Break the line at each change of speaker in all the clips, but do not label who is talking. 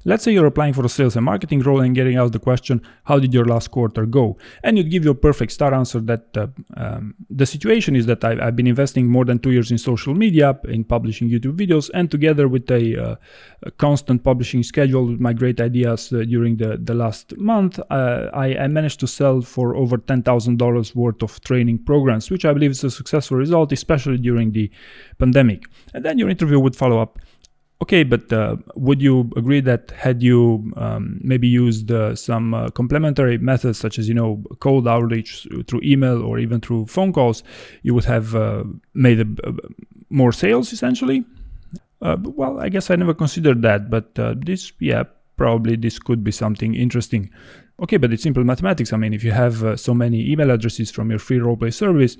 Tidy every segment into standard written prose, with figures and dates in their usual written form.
Let's say you're applying for a sales and marketing role and getting asked the question, how did your last quarter go? And you'd give your perfect star answer that the situation is that I've been investing more than 2 years in social media, in publishing YouTube videos, and together with a constant publishing schedule with my great ideas during the last month, I managed to sell for over $10,000 worth of training programs, which I believe is a successful result, especially during the pandemic. And then your interview would follow up. Okay, but would you agree that had you maybe used some complementary methods such as, cold outreach through email or even through phone calls, you would have made more sales essentially? Well, I guess I never considered that, but probably this could be something interesting. Okay, but it's simple mathematics. I mean, if you have so many email addresses from your free roleplay service,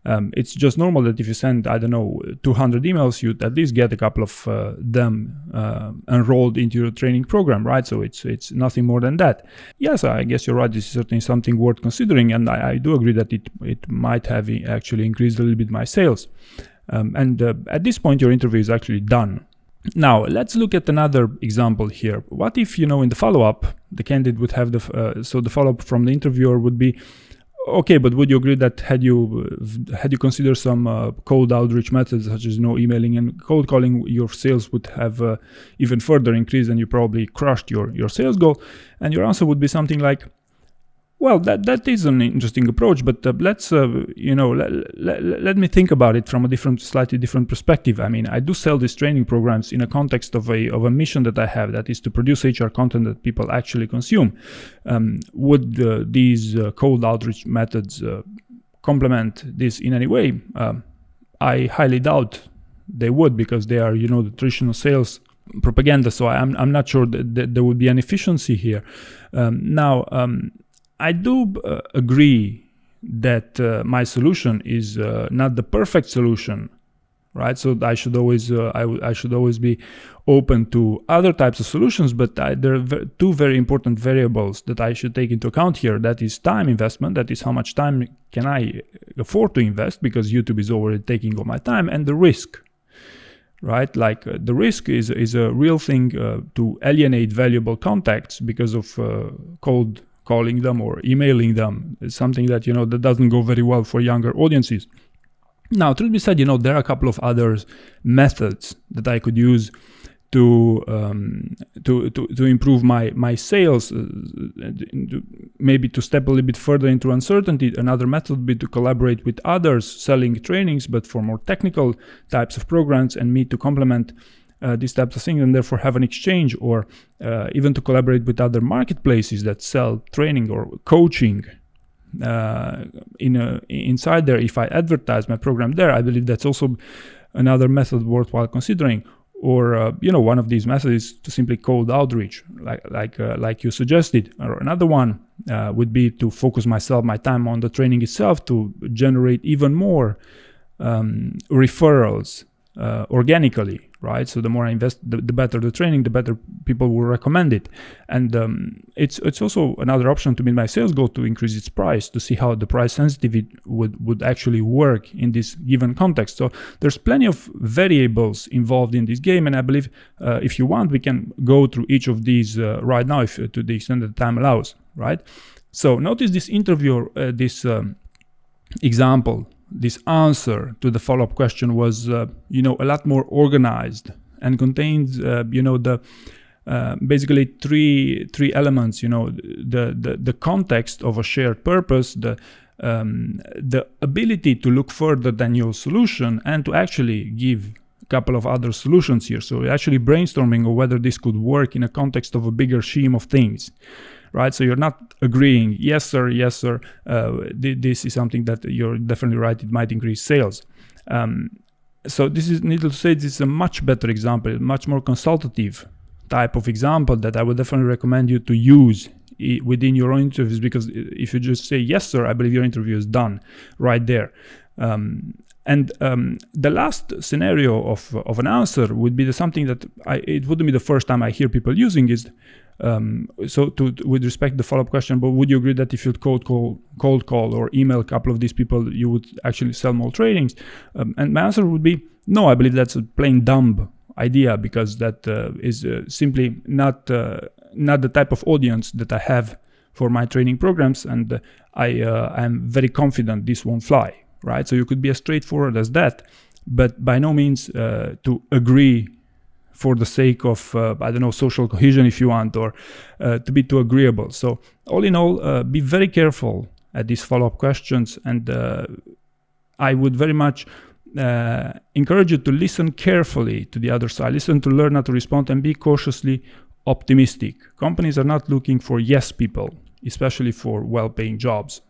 it's just normal that if you send, 200 emails, you'd at least get a couple of them enrolled into your training program, right? So it's nothing more than that. Yes, I guess you're right. This is certainly something worth considering, and I do agree that it might have actually increased a little bit my sales. At this point, your interview is actually done. Now, let's look at another example here. What if, in the follow-up, the candidate would have the follow-up from the interviewer would be, okay, but would you agree that had you considered some cold outreach methods such as emailing and cold calling, your sales would have even further increased and you probably crushed your sales goal? And your answer would be something like, well, that is an interesting approach, but let's let me think about it from a slightly different perspective. I mean, I do sell these training programs in a context of a mission that I have, that is to produce HR content that people actually consume. Would these cold outreach methods complement this in any way? I highly doubt they would, because they are, the traditional sales propaganda. So I'm not sure that there would be an efficiency here. I do agree that my solution is not the perfect solution, right? So I should always I should always be open to other types of solutions, but there are two very important variables that I should take into account here. That is time investment. That is how much time can I afford to invest, because YouTube is already taking all my time, and the risk. Right, like the risk is a real thing to alienate valuable contacts because of cold calling them or emailing them. It's something that that doesn't go very well for younger audiences. Now, truth be said, there are a couple of other methods that I could use to improve my sales. Maybe to step a little bit further into uncertainty, another method would be to collaborate with others selling trainings, but for more technical types of programs, and me to complement these types of things, and therefore have an exchange, or even to collaborate with other marketplaces that sell training or coaching inside there. If I advertise my program there, I believe that's also another method worthwhile considering. Or one of these methods is to simply cold outreach, like you suggested. Or another one would be to focus my time on the training itself to generate even more referrals organically, right? So the more I invest, the better the training, the better people will recommend it. And it's also another option to meet my sales goal, to increase its price, to see how the price sensitivity would actually work in this given context. So there's plenty of variables involved in this game, and I believe if you want, we can go through each of these right now, if to the extent that time allows, right? So notice this interview, this example. This answer to the follow-up question was, a lot more organized, and contains, basically three elements. The context of a shared purpose, the ability to look further than your solution, and to actually give a couple of other solutions here. So actually brainstorming of whether this could work in a context of a bigger scheme of things. Right, so you're not agreeing, yes sir, this is something that you're definitely right, it might increase sales. So this is, needless to say, this is a much better example, much more consultative type of example that I would definitely recommend you to use within your own interviews, because if you just say yes sir, I believe your interview is done right there. And the last scenario of an answer would be something that it wouldn't be the first time I hear people using is, with respect to the follow-up question, but would you agree that if you'd cold call or email a couple of these people, you would actually sell more trainings? And my answer would be no. I believe that's a plain dumb idea, because that is simply not the type of audience that I have for my training programs, and I am very confident this won't fly, right? So you could be as straightforward as that, but by no means to agree for the sake of, I don't know, social cohesion if you want, or to be too agreeable. So all in all, be very careful at these follow-up questions, and I would very much encourage you to listen carefully to the other side, listen to learn how to respond, and be cautiously optimistic. Companies are not looking for yes people, especially for well-paying jobs.